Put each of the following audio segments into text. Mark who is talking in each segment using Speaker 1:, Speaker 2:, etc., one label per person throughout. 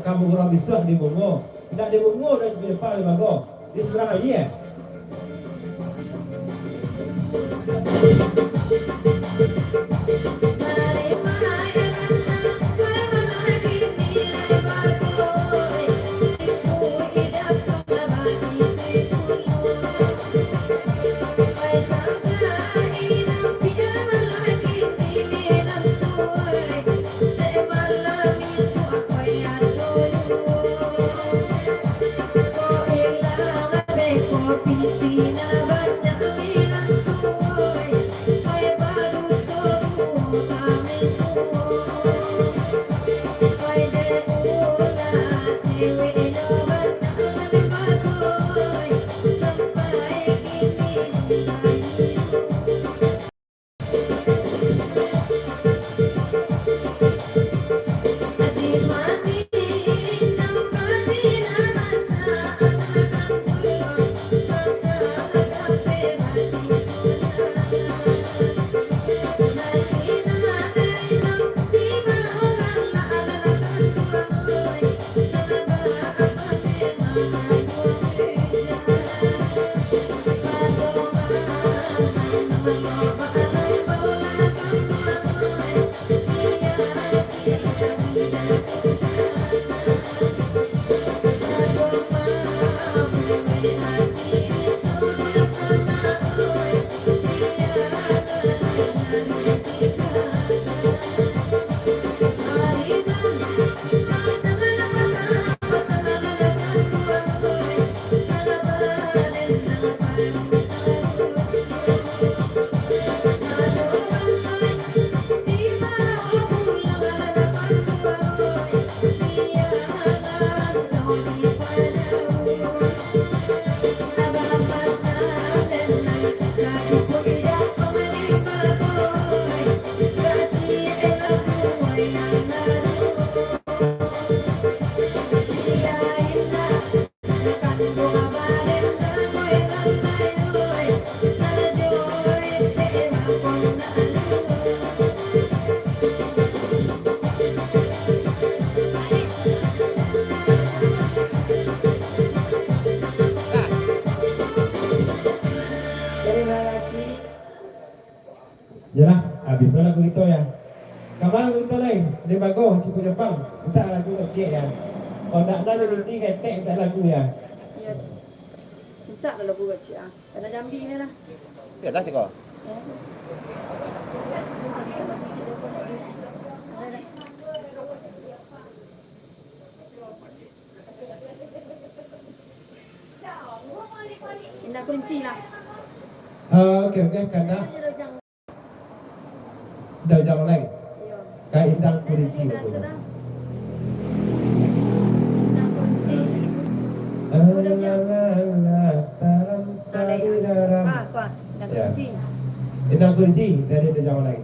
Speaker 1: kamu kurang bisa di bungo. Tidak di bungo dan di depan di bago. Di seberang lagi ya. Yalah, habis lagu itu ya. Kapan lagu itu lain? Dia bagus, cipu Jepang. Entah lagu kecil ya. Kalau tak ada jadi tiga tek tak lagu ya.
Speaker 2: Iya. Entah lagu kecil ah. Karena Jambi ni lah.
Speaker 3: Ya dah sih kau.
Speaker 2: Indah kunci lah.
Speaker 1: Okey, karena dah jauh lain. Kayak indang kunci betul. Indang kunci dari dah jauh lain.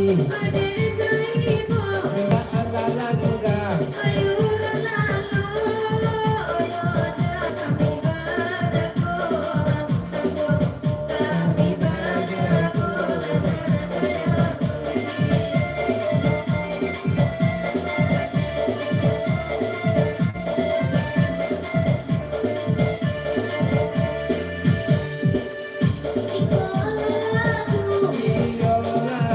Speaker 1: Adalah juga. Idola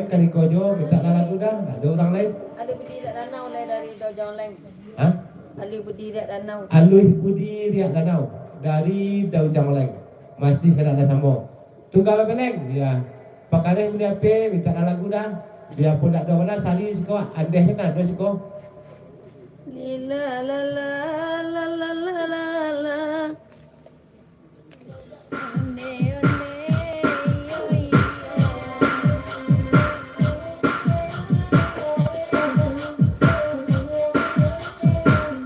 Speaker 1: kali kojo minta lagu dah. Ada orang lain?
Speaker 2: Ada berdiri danau lain dari Daun Leng.
Speaker 1: Hah?
Speaker 2: Ada berdiri danau.
Speaker 1: Alui Budi Riak Danau dari Daun Jamleng. Masih kena ada sambung. Tunggal beleng ya. Pakai dia pe minta lagu dah. Dia pun tak ada mana sali siko andeh kan ada siko.
Speaker 2: Lila la la la la la la la. Onde onde yo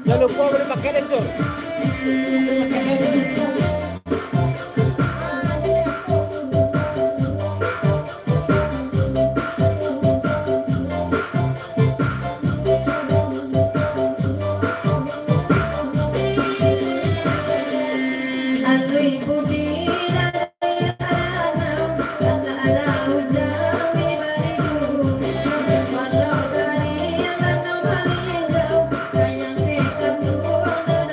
Speaker 1: Jangan lupa beri pakai densur.
Speaker 2: Alui budi dari danau, karena ada hujan di bariku. Walau dari danau paling jauh, sayang dekat turun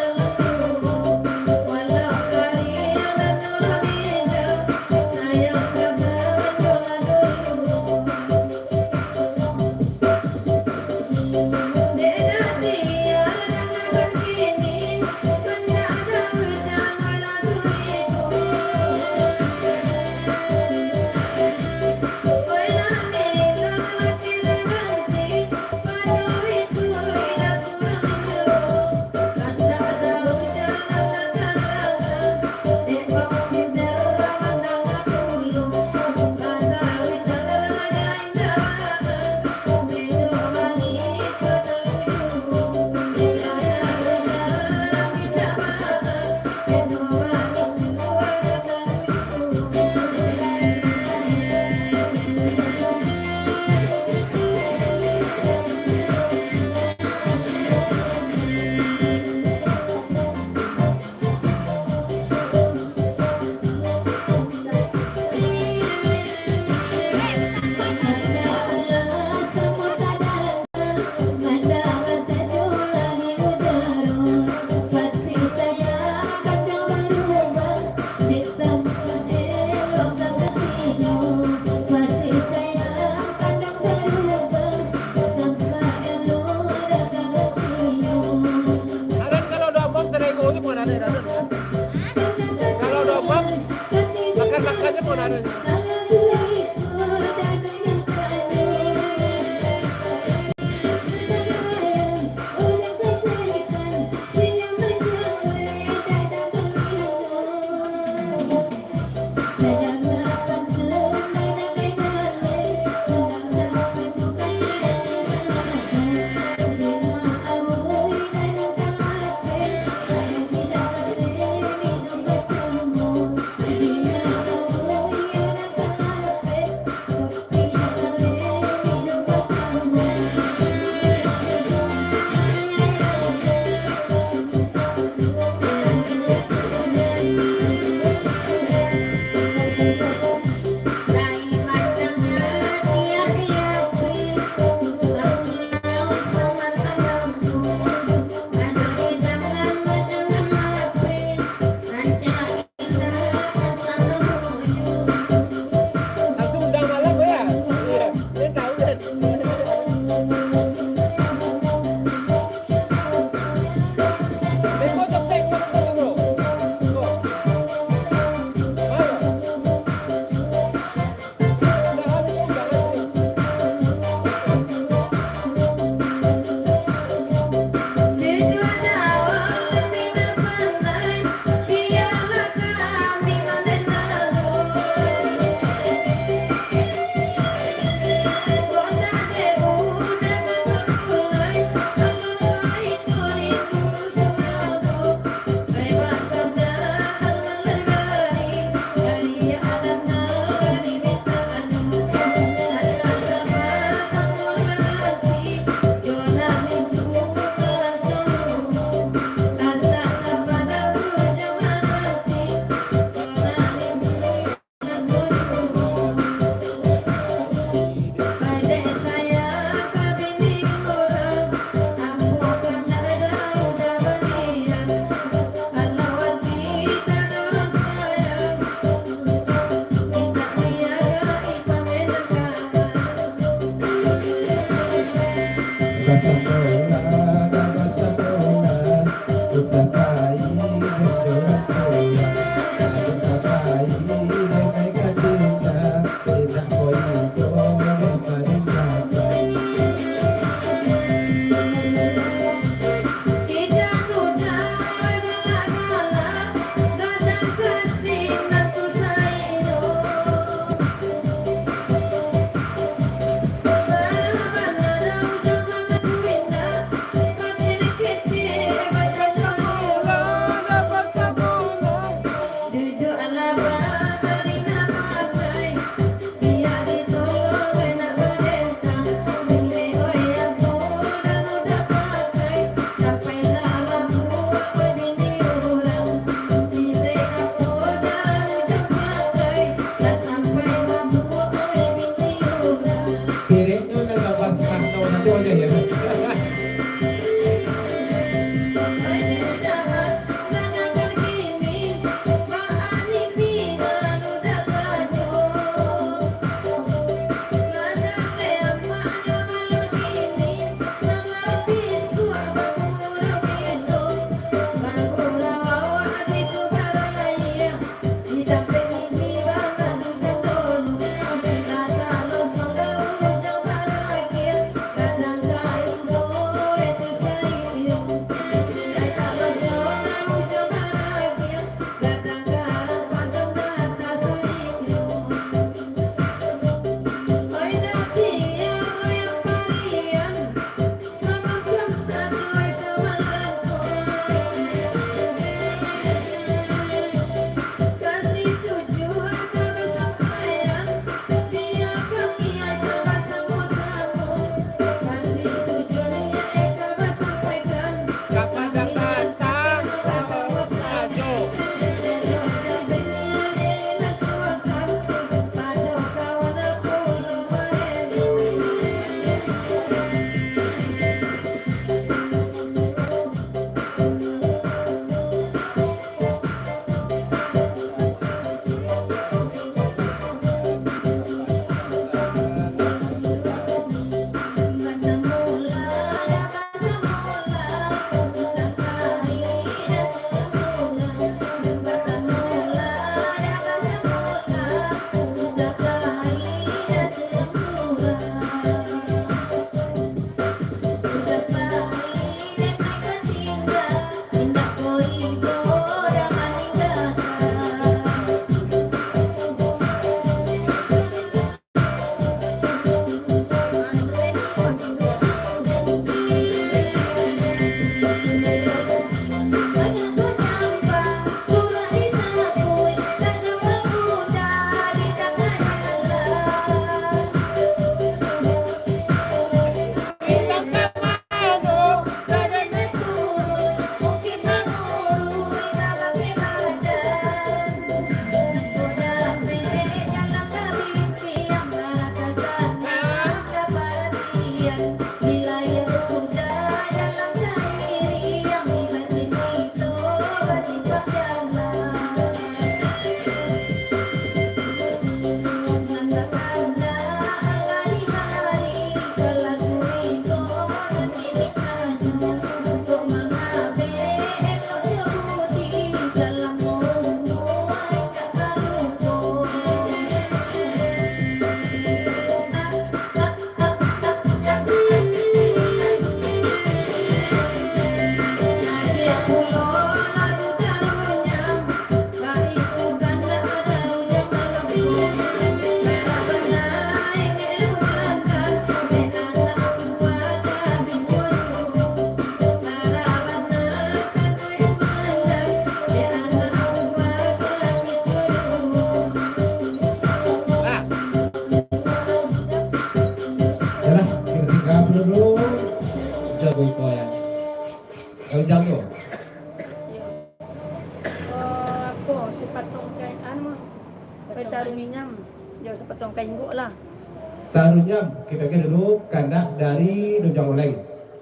Speaker 1: jam tu.
Speaker 2: Ya. Apa sepatong kain anu kita taruh minyak. Dia sepatong kain gok lah.
Speaker 1: Taruhnya kita kira dulu kandak dari dojang oleng.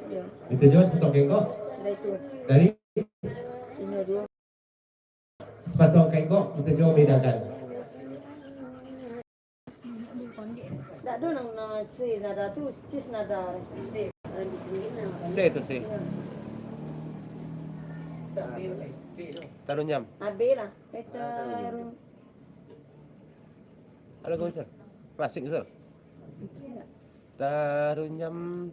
Speaker 2: Ya.
Speaker 1: Itu juga sepotong kengkok
Speaker 2: Sudah itu.
Speaker 1: dari
Speaker 2: Ini dua.
Speaker 1: sepotong kengkok itu juga bedakan.
Speaker 2: Tak ada nang si nada tu cis nada si.
Speaker 1: Saya itu sih. Taruh jam.
Speaker 2: Habis lah. Kita
Speaker 1: Halo kau sir. Klasik sir. Taruh jam.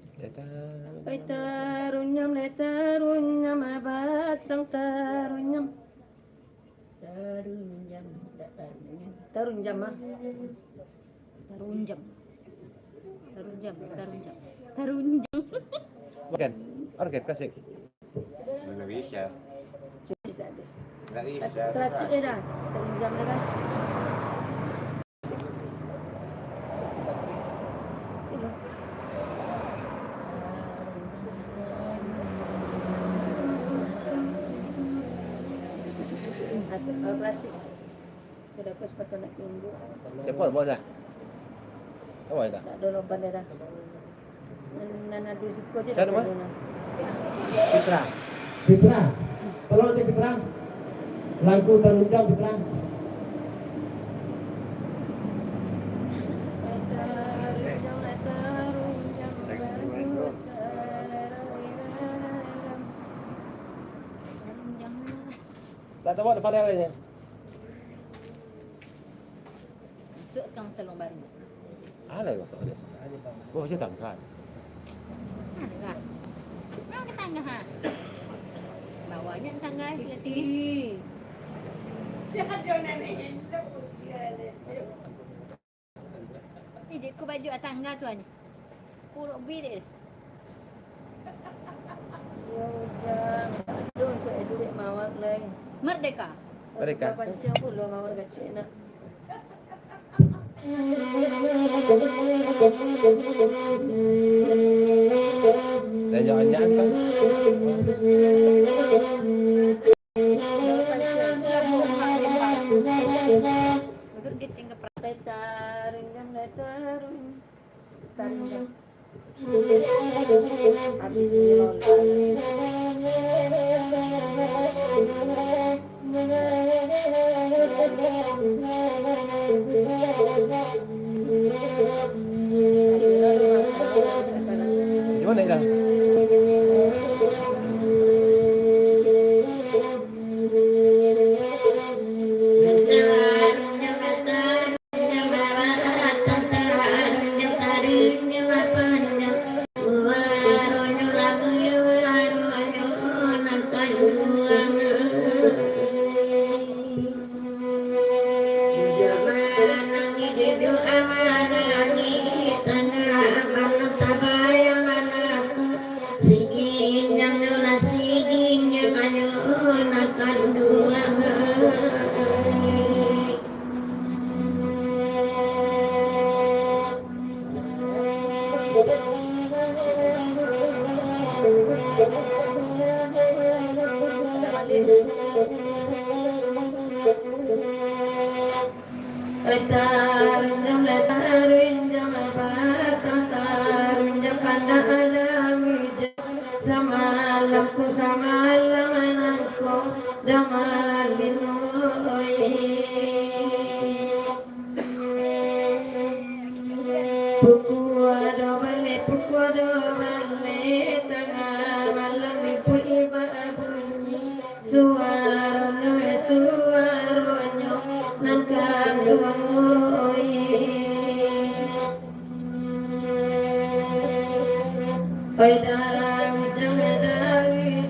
Speaker 2: tarunyam le tarunyam batang tarunyam.
Speaker 3: Tarunjam, tak tarunjam.
Speaker 2: Tarunyam ah.
Speaker 3: Tarunjam. Tarunjam, tarunjam. Tarunjam.
Speaker 1: Bukan. Organ klasik.
Speaker 4: Nggak bisa.
Speaker 2: Bisa habis.
Speaker 4: Nggak bisa.
Speaker 2: Klasik dia dah. Tarunyam dia kan. Klasik. Sudah pas patut nak tunggu.
Speaker 1: Siapa bawa dah? Apa dah?
Speaker 2: Tak ada loban dia dah. Nana dulu siko dia.
Speaker 1: Siapa nama?
Speaker 2: Dona.
Speaker 1: Fitra. Fitra. Tolong cek Fitra. Lagu taruh jam Fitra.
Speaker 3: Tarunjam.
Speaker 1: Tak tahu ada pada lainnya.
Speaker 3: Masuk kang salong baru.
Speaker 1: Ada yang masuk ada. Oh, saya tak kan.
Speaker 3: Ada kah? Mau ke tangga ha? Bawanya ke tangga selati. Ini ku baju tangga tu aja. Kuruk bi dia.
Speaker 2: Ya udah. Aduh, untuk duit mawar lagi.
Speaker 3: Merdeka.
Speaker 1: Merdeka.
Speaker 2: Pancing pula mawar kecil nak.
Speaker 1: Dan jangan kan.
Speaker 3: Betul kecing ke
Speaker 2: Tarunyam le tarunyam. Tarunyam. Habis ni lolan.
Speaker 1: Di mana dah?
Speaker 2: Tarunyam le tarunyam batang tarunyam kanda alamija. Samalamku samalam anakku damalin Puku ado bale tengah malam ibu iba bunyi suaronyo nan kandung oi dawi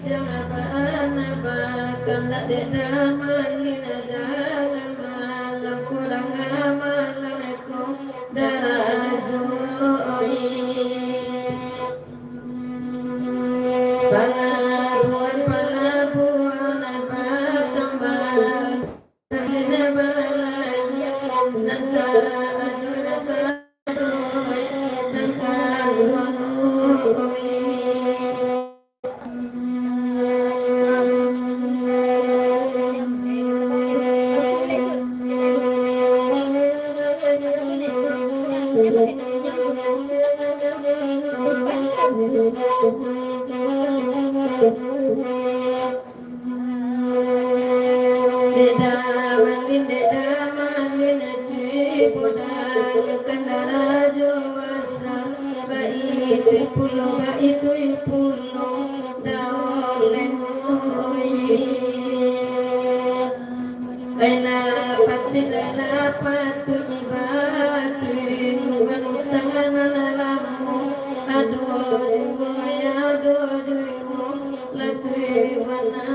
Speaker 2: jam bana bakam nak dena malina dalam malam kurang malam ko darazoi palabuan batang baran sana balanya nanta adunaka nanta Bodang Kendarajo Wasa Bait Pulau Bait Pulau Daoleng Laila patu ibatu Tangan lamu Aduh ya aduh Latri wana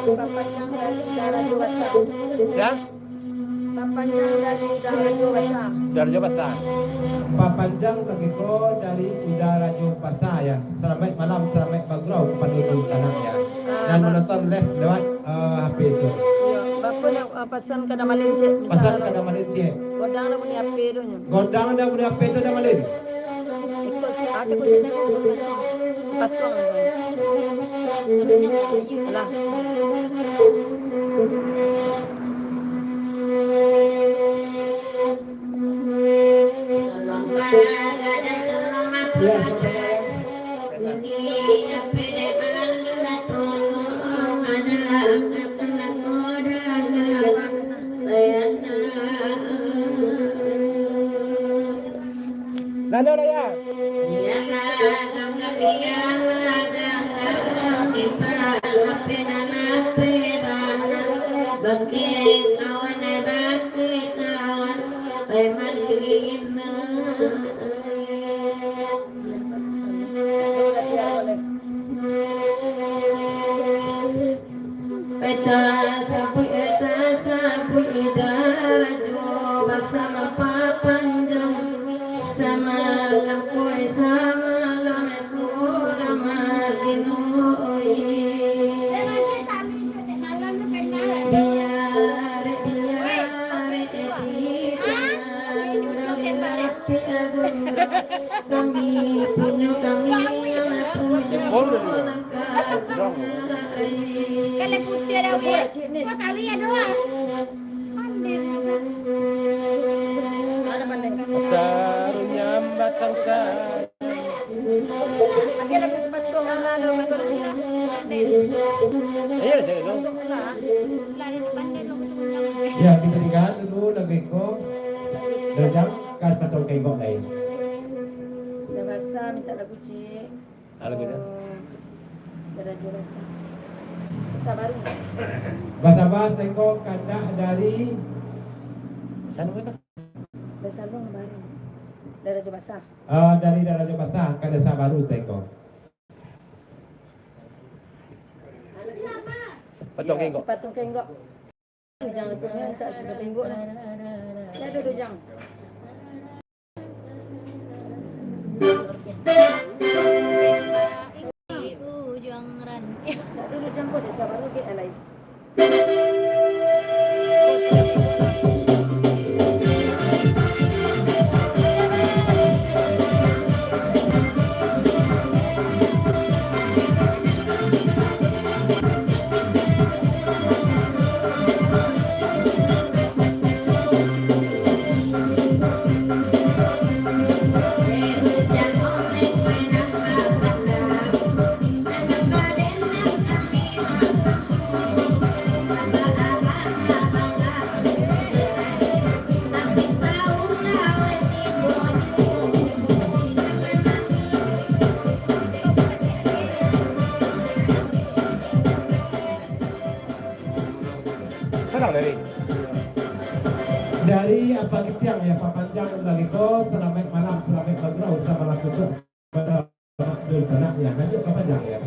Speaker 3: Papanjang dari udara dewasa.
Speaker 1: Siap?
Speaker 3: Papanjang dari udara dewasa.
Speaker 1: Udara Jo Basah. Papanjang lagi ko dari udara Jo Basah ya. Selamat malam, selamat bagrau kepada penduduk sana ya. Dan menonton live lewat HP so.
Speaker 3: Ya, bapa nak pasan kada malin je.
Speaker 1: Pasal kada malin cie.
Speaker 3: Godang nak punya apa tu nya.
Speaker 1: Godang dah punya HP tu dah malin.
Speaker 3: Ikut si aja ko je nak sepatuang. Alah.
Speaker 1: Nana raya.
Speaker 2: Eta sapu idara jo bersama papanjang sama lakoi sama lameku damadinoi biar kami punya
Speaker 3: Kalau putih dah buat. Kau tali ada dua. Ada pandai.
Speaker 1: Tarunyam batang kar.
Speaker 3: Ada lagi sepatu mana ada betul tidak.
Speaker 1: Ayo saya dong.
Speaker 3: Lari pandai lo.
Speaker 1: Ya kita tinggal dulu lagi ko. Dajang kas patol kay go lain.
Speaker 3: Dah basah minta lagu cik.
Speaker 1: Lagu dah.
Speaker 3: Dah rasa. Sabar.
Speaker 1: Basa-bas tengok kanda dari sana mana?
Speaker 3: Dasar bang baru. Dari basah.
Speaker 1: Dari Daraja Basah ke Desa Baru tengok. Patong kengkok.
Speaker 3: Patung kenggok. Jangan punya tak sudah tengok dah. Dah duduk jang. Ujung ran. Tak duduk jang kau desa baru ke alai.
Speaker 1: Dari apa kitiang ya Pak Panjang lagi ko selamat malam selamat bagrau sama lakukan pada di sana ya lanjut Pak Panjang ya.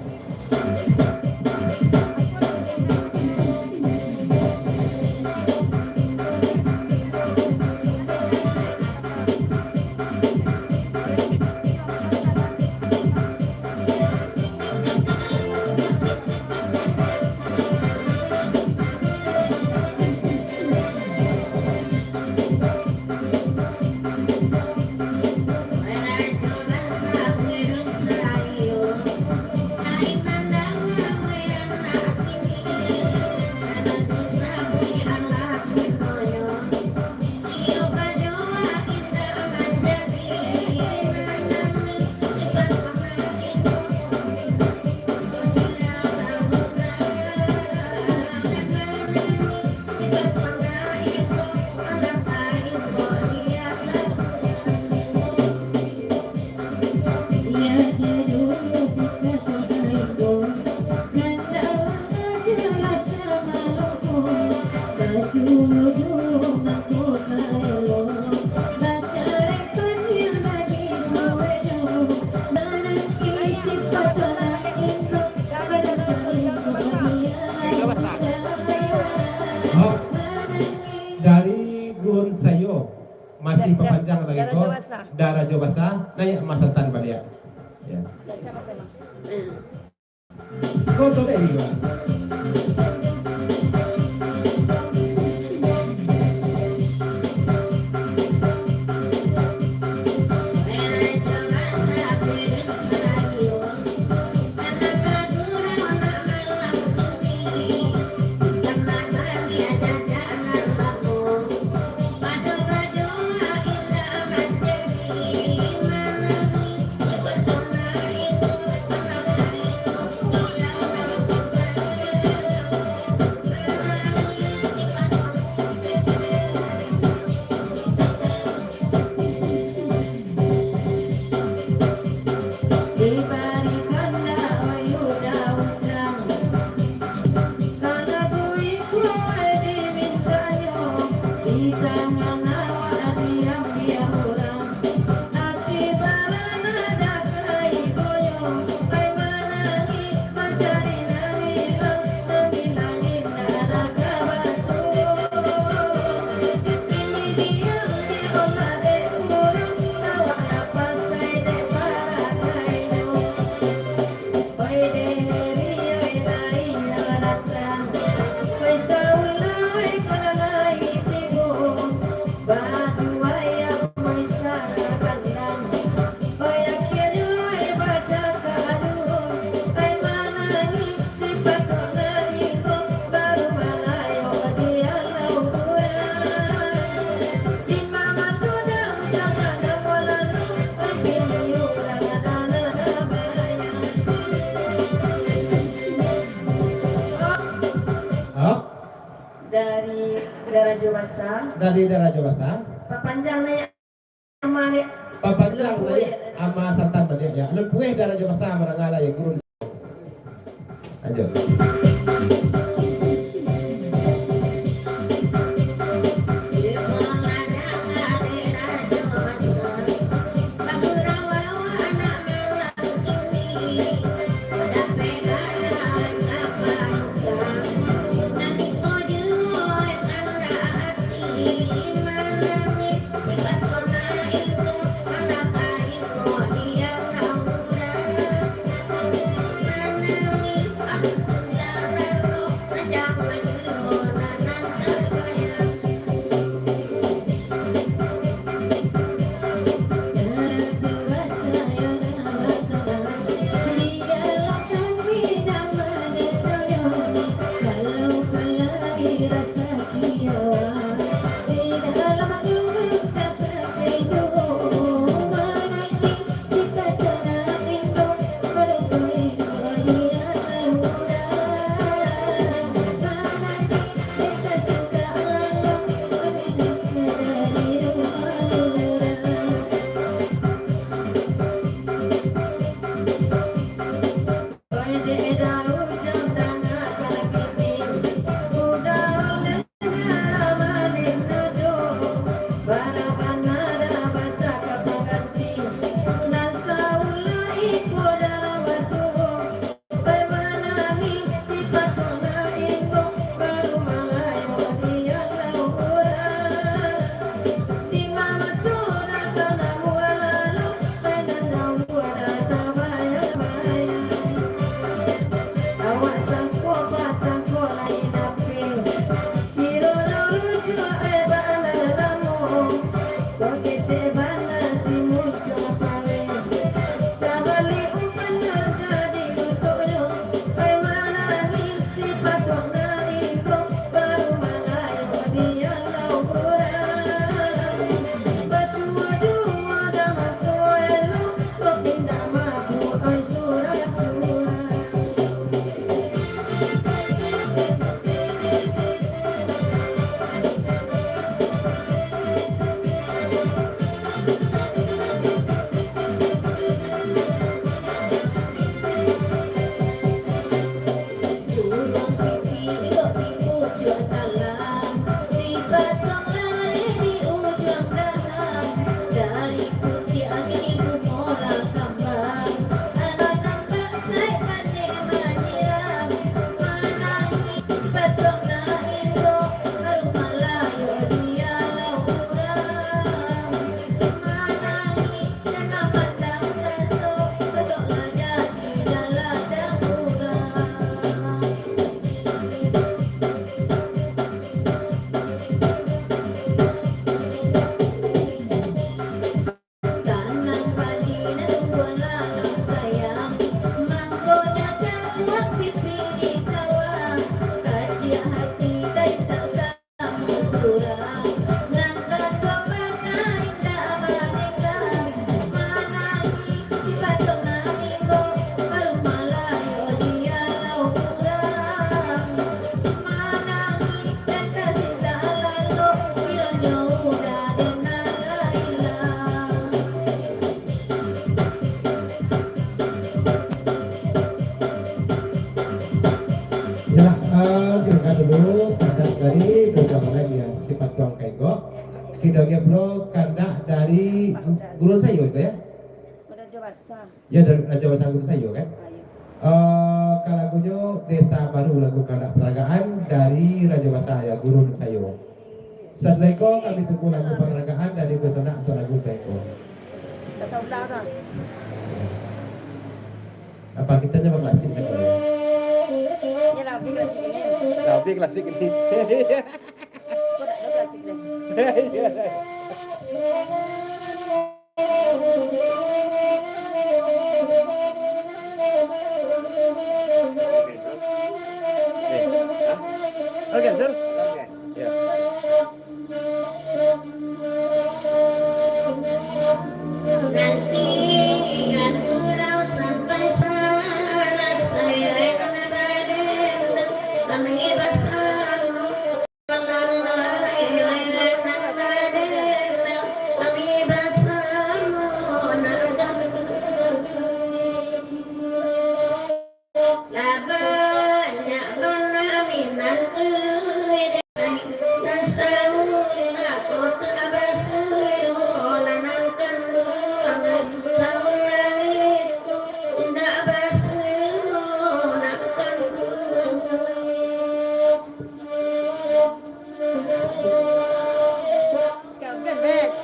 Speaker 2: Ay,
Speaker 1: Oh, dari Gun Sayo masih pepanjang lagi
Speaker 2: Daraja
Speaker 1: kok.
Speaker 2: Basah.
Speaker 1: Daraja Basah, naik Mas Santan balik. Ya. Kau tahu deh juga. Oh,
Speaker 2: Dari Daraja Basah.
Speaker 1: dari Daraja Basah.
Speaker 2: Panjangnya Amane.
Speaker 1: Papanjang naik ama Santan balik ya. Lepuih Daraja Basah marangala ya Gun. Lanjut. dulu kandak dari Doja Maleng ya sifat tuang kego. Kidognya bro kandak dari Gurun Sayo itu ya.
Speaker 2: Udah dewasa.
Speaker 1: Ya dari Raja Basah Gurun Sayo kan.
Speaker 2: Ayo.
Speaker 1: Lagunya Desa Baru lagu kandak peragaan dari Raja Basah ya Gurun Sayo. Sesuai kami tunggu lagu peragaan dari Besona untuk lagu Seko.
Speaker 2: Bahasa ulang dah.
Speaker 1: Apa kita nyoba klasik kan?
Speaker 2: Ni lah video sini.
Speaker 1: Tapi klasik ini.
Speaker 2: Kau tak ada klasik dah.
Speaker 1: Oke, Sir.
Speaker 4: Oke.
Speaker 1: Ya.
Speaker 5: Nanti ingat surau sampai sana saya akan ada kami bersama kami bersama lah banyak berminat dan selalu aku tak
Speaker 2: Kau kan best.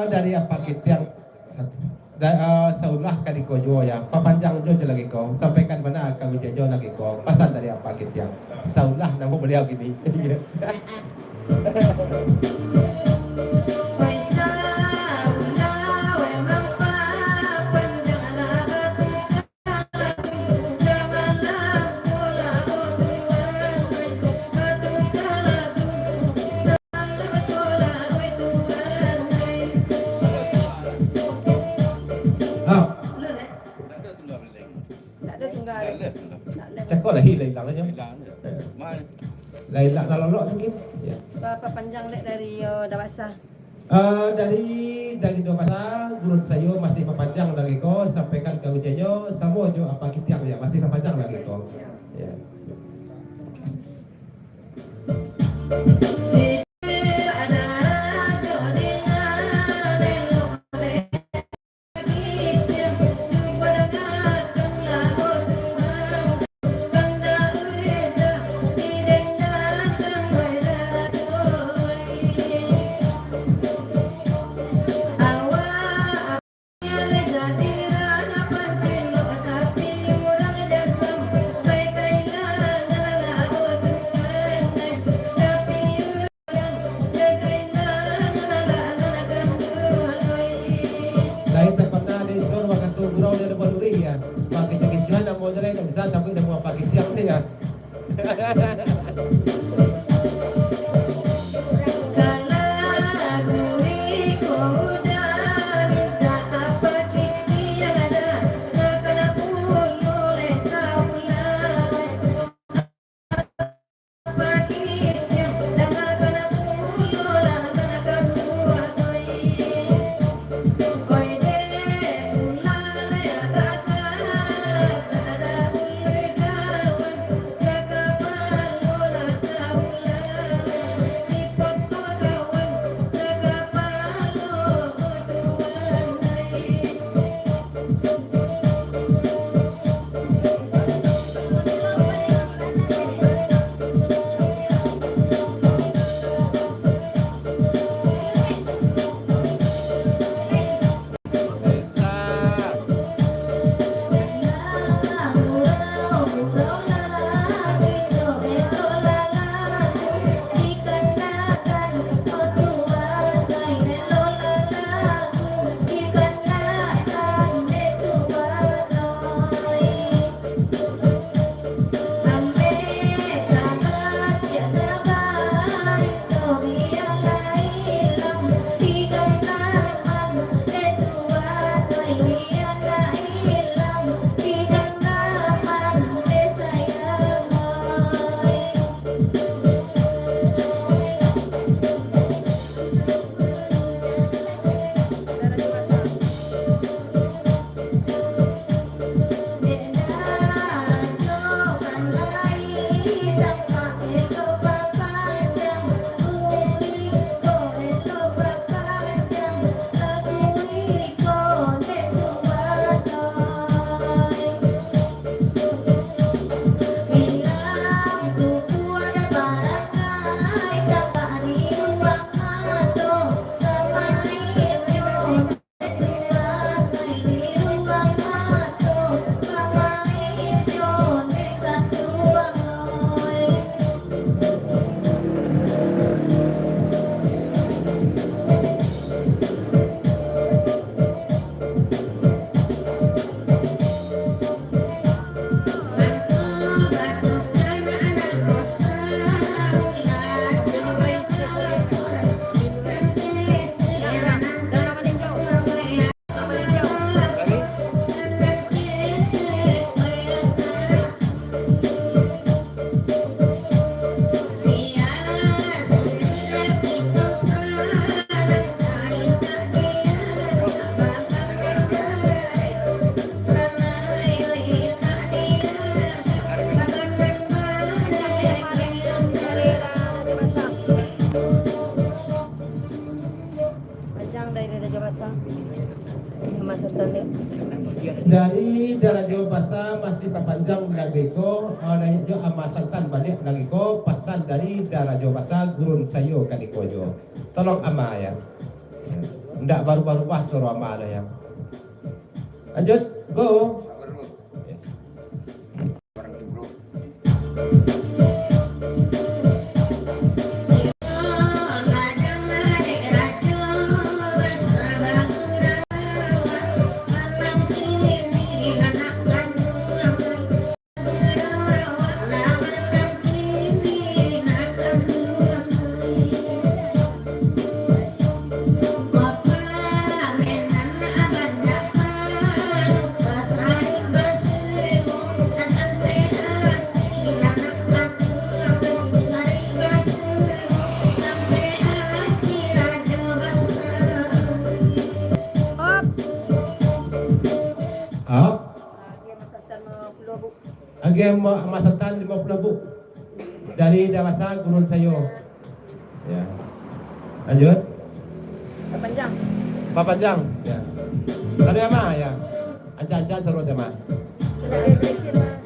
Speaker 1: Dari apa kita yang saulah kali kojo ya papanjang jo lagi ko sampaikan mana kami jo lagi ko pasal dari apa kita yang saulah nama beliau gini. Cakap lah hilang aja. Lain lah kalau lo mungkin. Ya.
Speaker 2: Berapa panjang dek dari dewasa?
Speaker 1: Dari dua masa gurun sayo masih perpanjang lagi ko sampaikan ke ujiannya sama jo apa kitiak ya masih perpanjang lagi ko. Ya. Lain terpatah di sur makan tu gurau dia dapat duri ya. Pakai cekik-cekikan dan mau jalan bisa sampai dah mau pakai tiang ni ya. Dari Darajo Basa masih perpanjang lagi ko oleh jo amasalkan balik lagi ko pasal dari Darajo Basa gurun sayo kadiko jo. Tolong ama ya. Ndak baru-baru pas suruh ama ya. Lanjut, go.
Speaker 5: Thank you.
Speaker 1: Agem emas setan 50 buk dari Dewasa Gunung Sayo. Ya. Lanjut.
Speaker 2: Panjang.
Speaker 1: Pak Panjang. Ya. Ada yang mah ya. Anca-anca seru sama.
Speaker 2: Sudah ada kecil mah.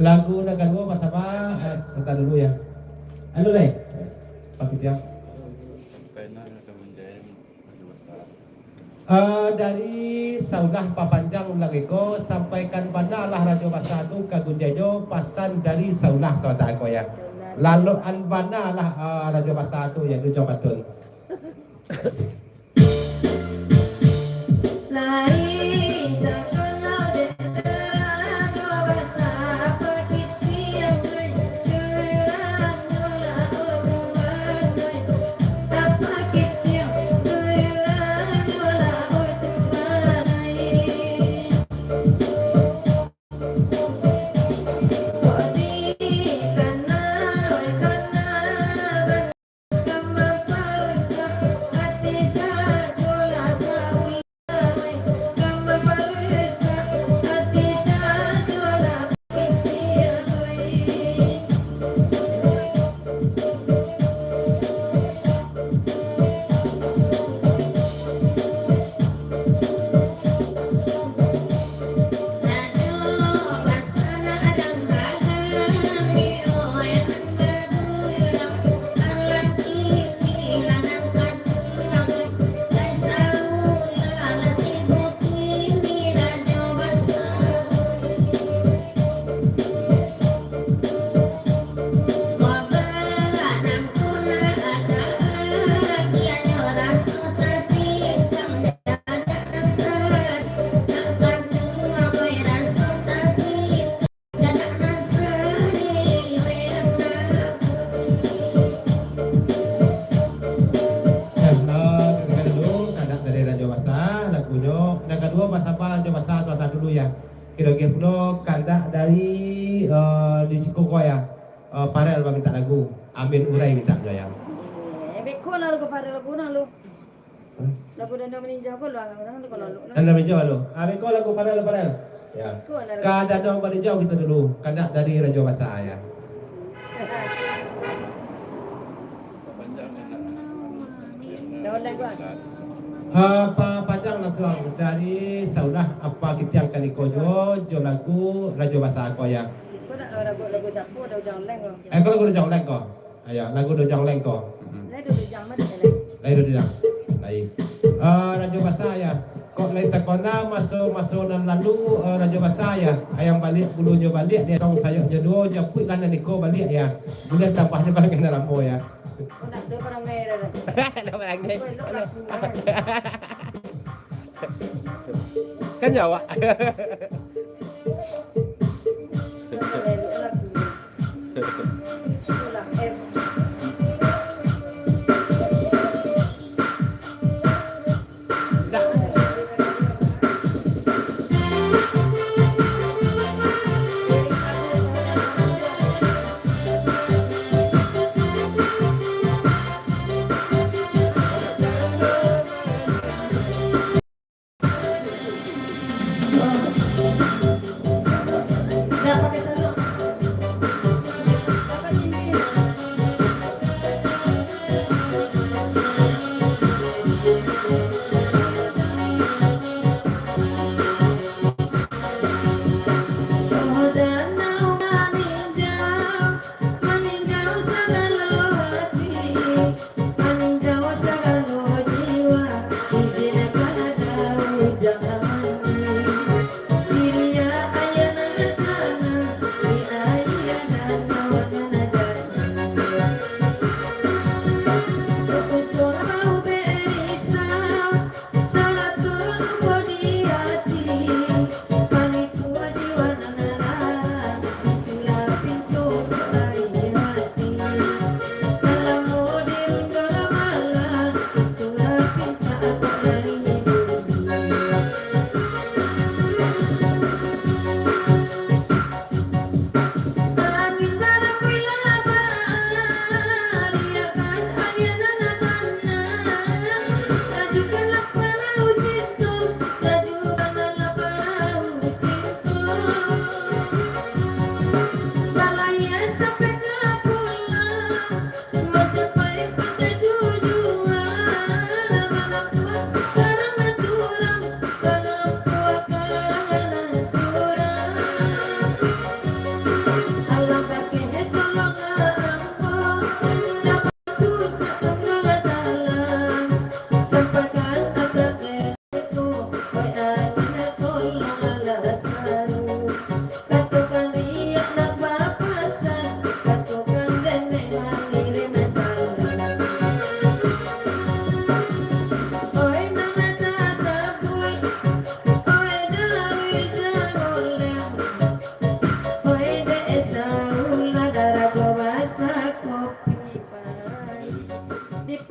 Speaker 1: Lagu Nagalua Mas apa? Serta dulu ya. Halo deh. Pak Tiang. Dari Saudah Papanjang Lagiko sampaikan pada Allah Rajo Bahasa itu Kagunjajo pasan dari Saudah Saudah aku ya. Lalu anbana lah Rajo Bahasa itu yang itu coba betul.
Speaker 2: Hati
Speaker 1: di siku ko ya. Farel bang minta lagu. Amin urai minta gaya.
Speaker 2: Beko na lagu Farel lagu na lu. Lagu dan meninjau ko lang lagu lalu.
Speaker 1: Anda menjawab lo. Amin ko lagu Farel. Ya. Kada dong meninjau kita dulu. Kada dari Raja Bahasa ya.
Speaker 2: Daun lagu.
Speaker 1: Apa panjang langsung dari saudah apa kita yang kali kojo jo lagu Raja Bahasa ko ya.
Speaker 2: Ko nak lagu campur daun jang leng ko.
Speaker 1: Ko lagu do jang leng ko. Ayo lagu do jang leng ko.
Speaker 2: Lai do jang mana leng.
Speaker 1: Lai do jang. Lai. Raja Bahasa ya. Kok lai takona masuk nan lalu Raja Bahasa ya. Ayam balik bulunya balik dia tong sayok jedo japut lana niko balik ya. Bulan tambahnya balik kena lampu ya.
Speaker 2: Ko nak do parang merah.
Speaker 1: Ada orang ni. Kan jawab.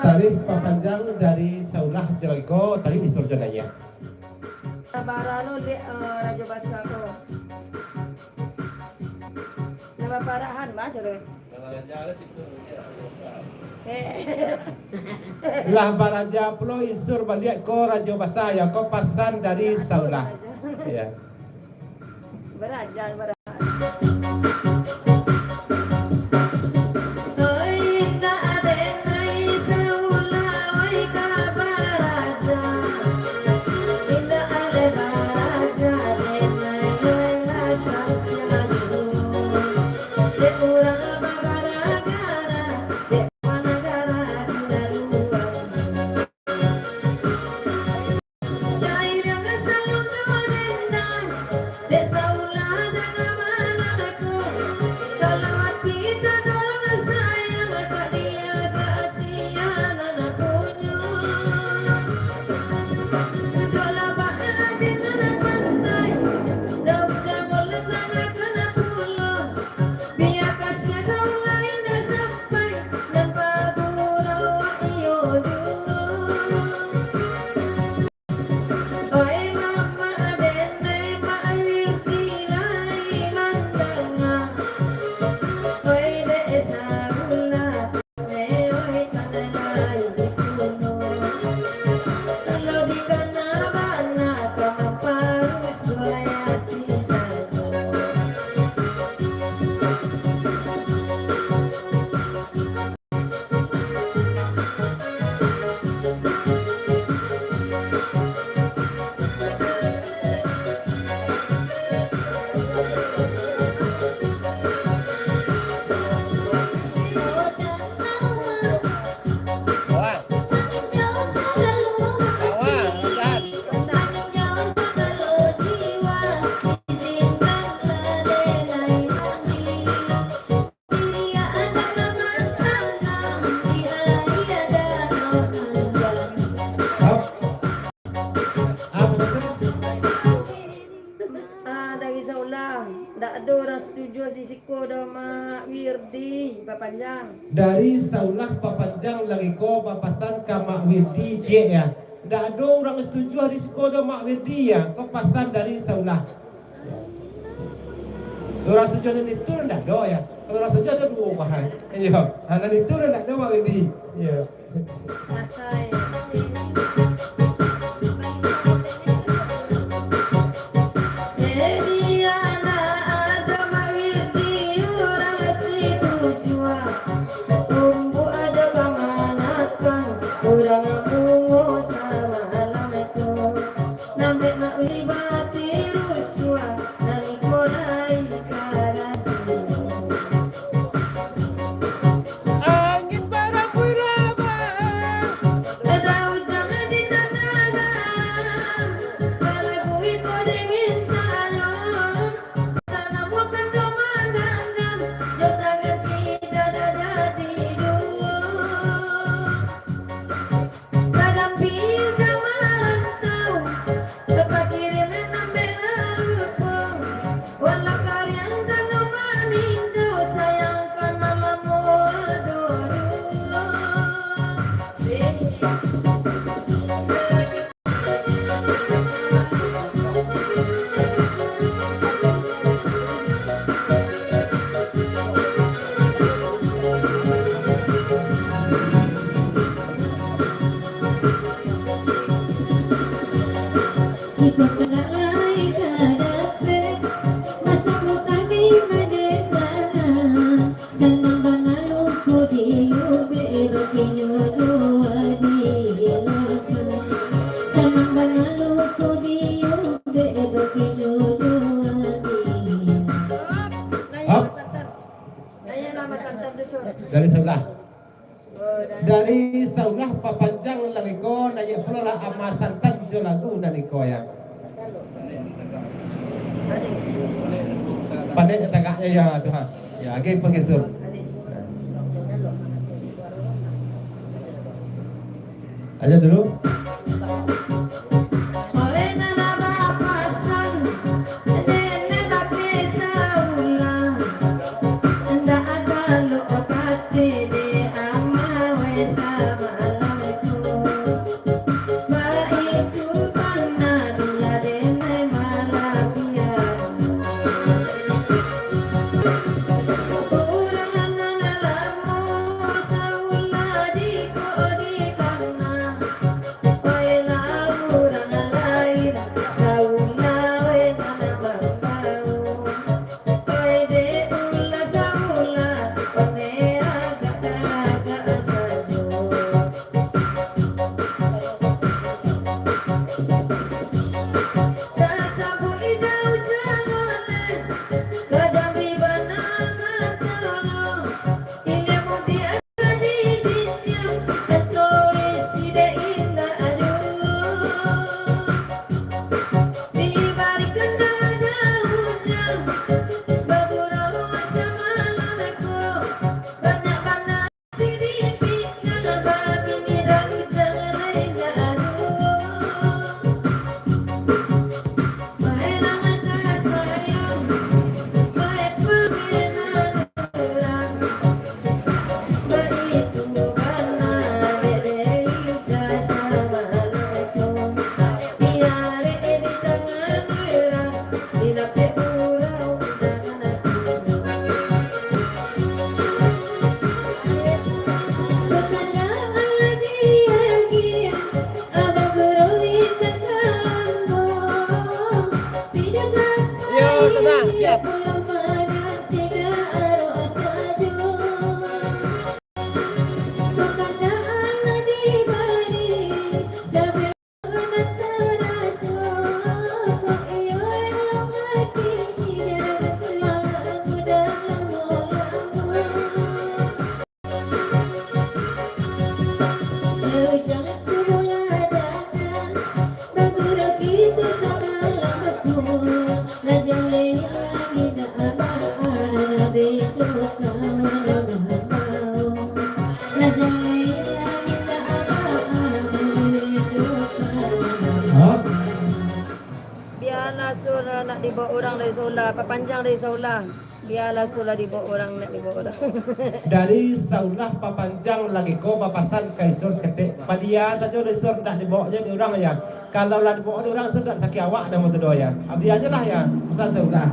Speaker 1: Tadi panjang dari Saulah Jeleko tadi di Surjanaya.
Speaker 2: Barano de Raja Bahasa ko. Nama parahan mah jare.
Speaker 1: Lah baraja pulo isur balik ko Raja Bahasa ya ko pasan dari Saulah. Ya.
Speaker 2: Berajan.
Speaker 5: Desa ulah dan mana
Speaker 2: dah mak Wirdi papanjang.
Speaker 1: Dari saulah papanjang lagi ko papasan ke Mak Wirdi cik ya. Ndak ada orang setuju di sekolah Mak Wirdi ya. Kau pasan dari saulah. Orang setuju ni itu ndak ada ya. Kalau orang setuju ada dua bahan. Ya. Anak itu ndak ada Mak Wirdi. Ya.
Speaker 2: Matai.
Speaker 1: Dari saulah. Dari saulah papanjang lagi ko naya pula lah amasan tanjo lagu nani ko ya. Pandai tagaknya ya Tuhan. Ya, agak pergi sur. Aja dulu.
Speaker 2: Biarlah sur nak dibawa orang dari Solah, papanjang dari Solah. Biarlah sulah dibawa orang nak dibawa orang.
Speaker 1: Dari saulah papanjang lagi ko papasan kaisur seketik. Padia saja resor tak dibawa je di orang ya. Kalau lah dibawa di orang sudah sakit awak dah motor doa ya. Abdi aja lah ya. Pasal saulah.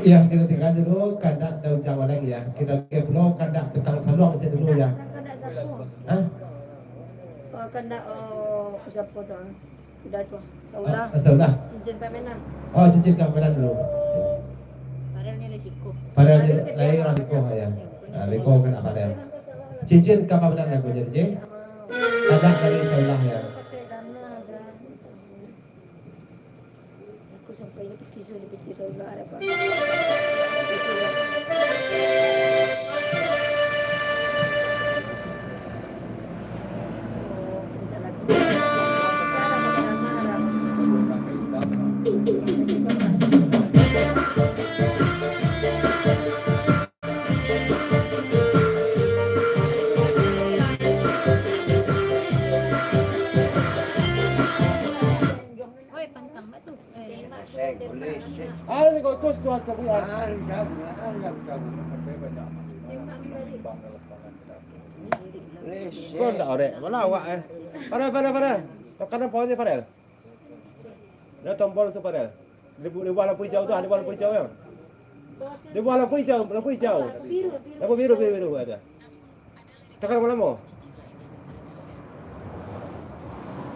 Speaker 1: Ya, kita tinggal dulu kandak daun jawaleng ya. Kita ke pulau kandak tukang salong aja dulu ya.
Speaker 2: Kandak sapu.
Speaker 1: Hah?
Speaker 2: Oh, kandak sapu tu. Sudah tu. Saulah.
Speaker 1: Saulah.
Speaker 2: Cincin pemenang.
Speaker 1: Oh, cincin kameran dulu.
Speaker 3: Padahal resiko.
Speaker 1: Padahal lahir resiko ya. Nah, resiko kan apa dia? Cincin kameran aku jadi. Kandak dari saulah ya.
Speaker 2: Aku sampai ni peci saulah ada apa?
Speaker 3: Oi, pantang ba tu?
Speaker 1: Ah, ni kau terus tuan sabu ya. Kau tak ada. Mana awak eh? Pada. Kanan pohon ni pada. Dah tombol tu pada. Di bawah lampu hijau tu, di bawah lampu hijau ya. Di bawah lampu hijau. Lampu biru ada. Tekan mana mau?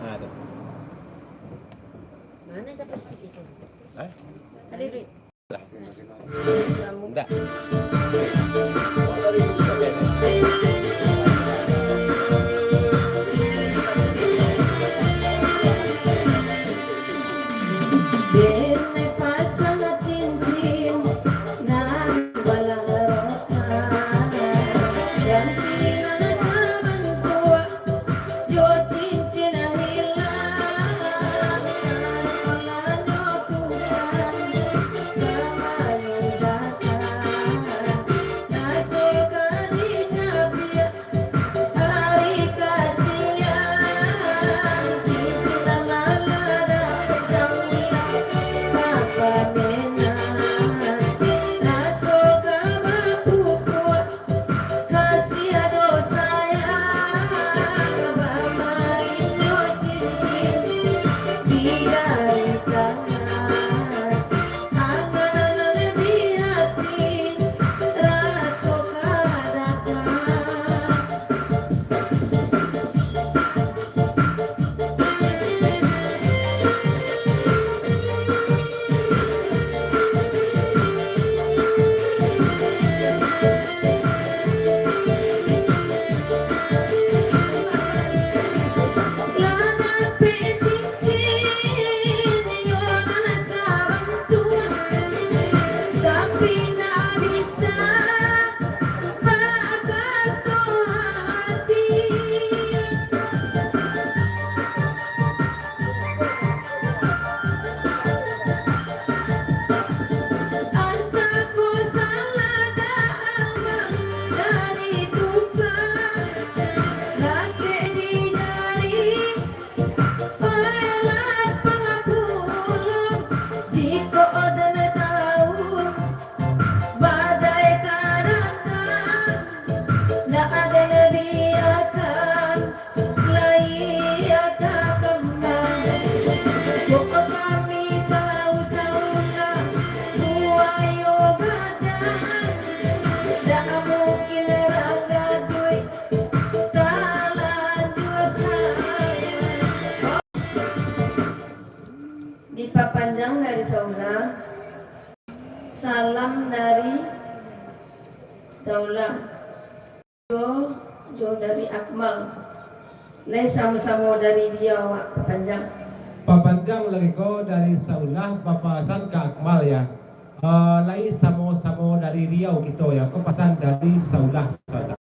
Speaker 1: Nah, tu.
Speaker 2: Mana dapat itu?
Speaker 1: Eh?
Speaker 2: Ada duit.
Speaker 1: Tak.
Speaker 2: Panjang dari Saula. Salam dari Saula. Jo dari Akmal. Lai sama-sama dari dia awak panjang.
Speaker 1: Papanjang lagi ko dari Saulah papasan ke Akmal ya. Lai samo-samo dari Riau gitu ya. Ko pasan dari Saulah sada.